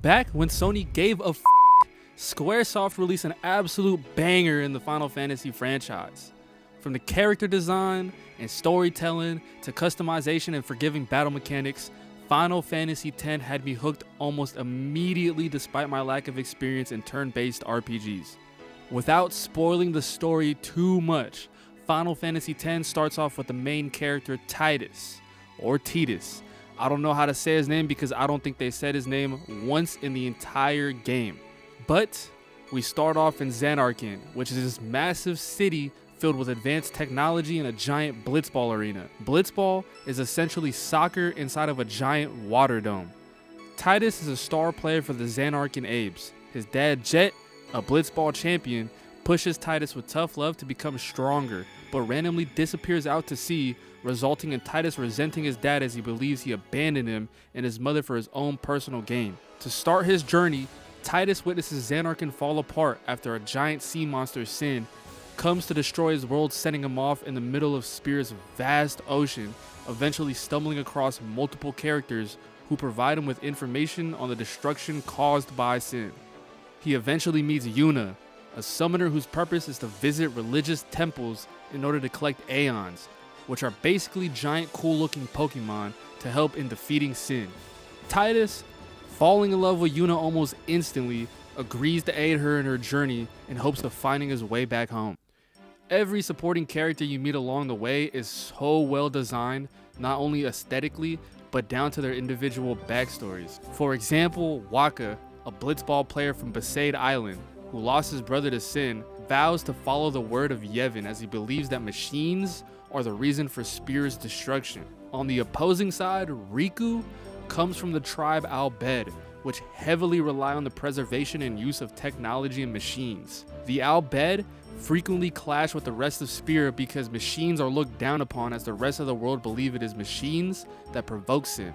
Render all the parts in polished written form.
Back when Sony gave a Squaresoft released an absolute banger in the Final Fantasy franchise. From the character design and storytelling to customization and forgiving battle mechanics, Final Fantasy X had me hooked almost immediately despite my lack of experience in turn-based RPGs. Without spoiling the story too much, Final Fantasy X starts off with the main character Tidus, or Tidus. I don't know how to say his name because I don't think they said his name once in the entire game. But we start off in Zanarkand, which is this massive city filled with advanced technology and a giant blitzball arena. Blitzball is essentially soccer inside of a giant water dome. Tidus is a star player for the Zanarkand Abes. His dad Jet, a blitzball champion, pushes Tidus with tough love to become stronger, but randomly disappears out to sea, resulting in Tidus resenting his dad as he believes he abandoned him and his mother for his own personal gain. To start his journey, Tidus witnesses Zanarkand fall apart after a giant sea monster, Sin, comes to destroy his world, sending him off in the middle of Spirit's vast ocean, eventually stumbling across multiple characters who provide him with information on the destruction caused by Sin. He eventually meets Yuna, a summoner whose purpose is to visit religious temples in order to collect Aeons, which are basically giant cool-looking Pokemon to help in defeating Sin. Tidus, falling in love with Yuna almost instantly, agrees to aid her in her journey in hopes of finding his way back home. Every supporting character you meet along the way is so well designed, not only aesthetically, but down to their individual backstories. For example, Wakka, a blitzball player from Besaid Island, who lost his brother to Sin, vows to follow the word of Yevon as he believes that machines are the reason for Spear's destruction. On the opposing side, Rikku comes from the tribe Al Bhed, which heavily rely on the preservation and use of technology and machines. The Al Bhed frequently clash with the rest of Spirit because machines are looked down upon as the rest of the world believe it is machines that provoke Sin.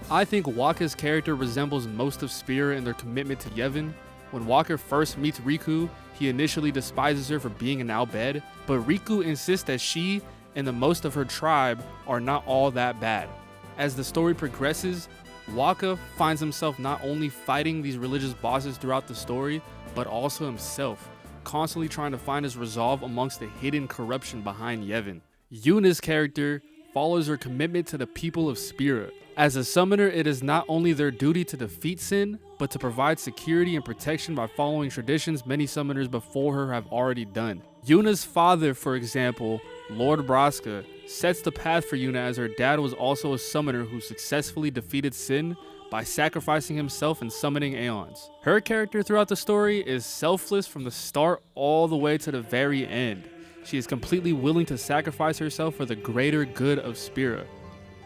I think Wakka's character resembles most of Spirit in their commitment to Yevon. When Wakka first meets Rikku, he initially despises her for being an Al Bhed, but Rikku insists that she and the most of her tribe are not all that bad. As the story progresses, Wakka finds himself not only fighting these religious bosses throughout the story, but also himself, constantly trying to find his resolve amongst the hidden corruption behind Yevon. Yuna's character follows her commitment to the people of Spirit. As a summoner, it is not only their duty to defeat Sin, but to provide security and protection by following traditions many summoners before her have already done. Yuna's father, for example, Lord Braska, sets the path for Yuna as her dad was also a summoner who successfully defeated Sin by sacrificing himself and summoning Aeons. Her character throughout the story is selfless from the start all the way to the very end. She is completely willing to sacrifice herself for the greater good of Spirit.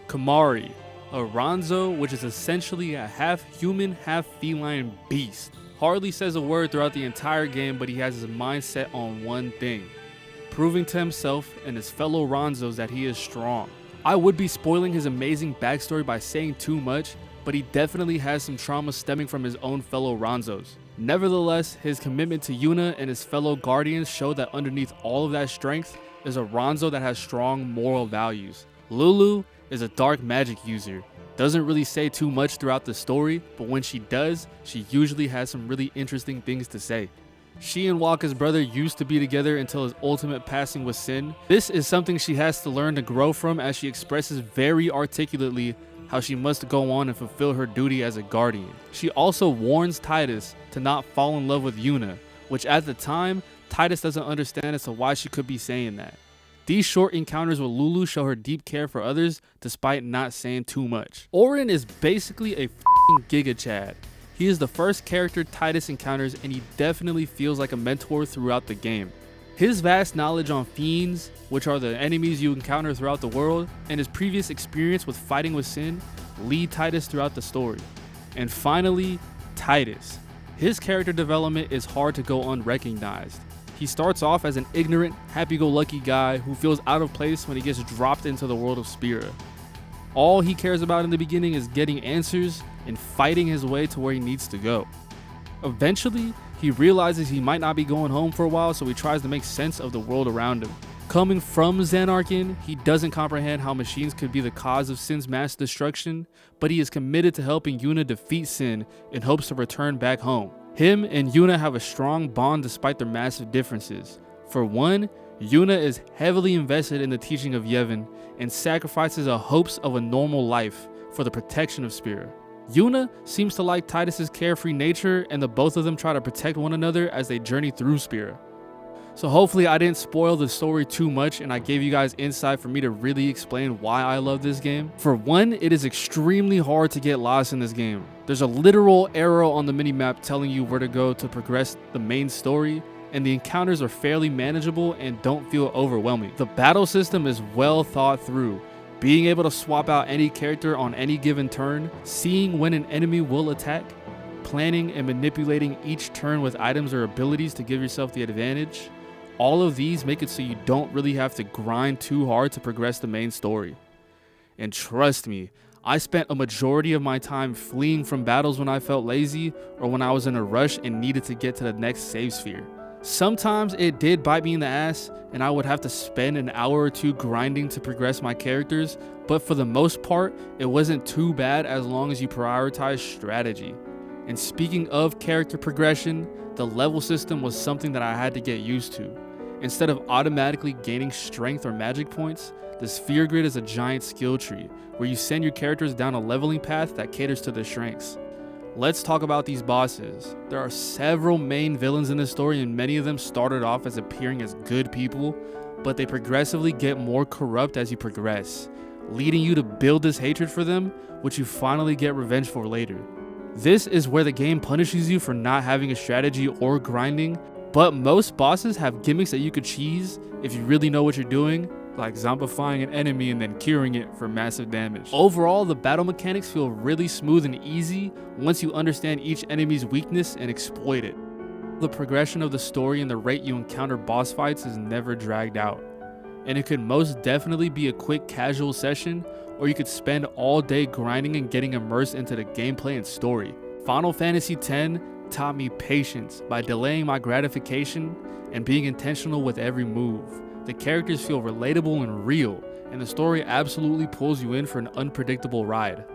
Khimari, a Ronzo, which is essentially a half-human, half-feline beast, hardly says a word throughout the entire game, but he has his mind set on one thing: proving to himself and his fellow Ronzos that he is strong. I would be spoiling his amazing backstory by saying too much, but he definitely has some trauma stemming from his own fellow Ronzos. Nevertheless, his commitment to Yuna and his fellow Guardians show that underneath all of that strength is a Ronzo that has strong moral values. Lulu is a dark magic user. Doesn't really say too much throughout the story, but when she does, she usually has some really interesting things to say. She and Wakka's brother used to be together until his ultimate passing with Sin. This is something she has to learn to grow from, as she expresses very articulately how she must go on and fulfill her duty as a guardian. She also warns Tidus to not fall in love with Yuna, which at the time, Tidus doesn't understand as to why she could be saying that. These short encounters with Lulu show her deep care for others despite not saying too much. Auron is basically a f***ing Giga Chad. He is the first character Tidus encounters, and he definitely feels like a mentor throughout the game. His vast knowledge on fiends, which are the enemies you encounter throughout the world, and his previous experience with fighting with Sin lead Tidus throughout the story. And finally, Tidus. His character development is hard to go unrecognized. He starts off as an ignorant, happy-go-lucky guy who feels out of place when he gets dropped into the world of Spirit. All he cares about in the beginning is getting answers and fighting his way to where he needs to go. Eventually, he realizes he might not be going home for a while, so he tries to make sense of the world around him. Coming from Xanarkin, he doesn't comprehend how machines could be the cause of Sin's mass destruction, but he is committed to helping Yuna defeat Sin in hopes to return back home. Him and Yuna have a strong bond despite their massive differences. For one, Yuna is heavily invested in the teaching of Yevon and sacrifices the hopes of a normal life for the protection of Spira. Yuna seems to like Tidus's carefree nature, and the both of them try to protect one another as they journey through Spira. So hopefully I didn't spoil the story too much and I gave you guys insight for me to really explain why I love this game. For one, it is extremely hard to get lost in this game. There's a literal arrow on the minimap telling you where to go to progress the main story, and the encounters are fairly manageable and don't feel overwhelming. The battle system is well thought through. Being able to swap out any character on any given turn, seeing when an enemy will attack, planning and manipulating each turn with items or abilities to give yourself the advantage. All of these make it so you don't really have to grind too hard to progress the main story. And trust me, I spent a majority of my time fleeing from battles when I felt lazy or when I was in a rush and needed to get to the next save sphere. Sometimes it did bite me in the ass and I would have to spend an hour or two grinding to progress my characters, but for the most part, it wasn't too bad as long as you prioritize strategy. And speaking of character progression, the level system was something that I had to get used to. Instead of automatically gaining strength or magic points, the sphere grid is a giant skill tree where you send your characters down a leveling path that caters to their strengths. Let's talk about these bosses. There are several main villains in this story and many of them started off as appearing as good people, but they progressively get more corrupt as you progress, leading you to build this hatred for them, which you finally get revenge for later. This is where the game punishes you for not having a strategy or grinding, but most bosses have gimmicks that you could cheese if you really know what you're doing, like zombifying an enemy and then curing it for massive damage. Overall, the battle mechanics feel really smooth and easy once you understand each enemy's weakness and exploit it. The progression of the story and the rate you encounter boss fights is never dragged out, and it could most definitely be a quick casual session, or you could spend all day grinding and getting immersed into the gameplay and story. Final Fantasy X taught me patience by delaying my gratification and being intentional with every move. The characters feel relatable and real, and the story absolutely pulls you in for an unpredictable ride.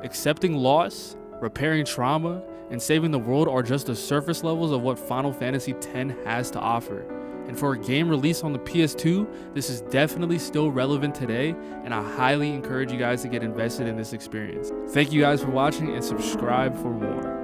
Accepting loss, repairing trauma, and saving the world are just the surface levels of what Final Fantasy X has to offer. And for a game released on the PS2, this is definitely still relevant today, and I highly encourage you guys to get invested in this experience. Thank you guys for watching and subscribe for more.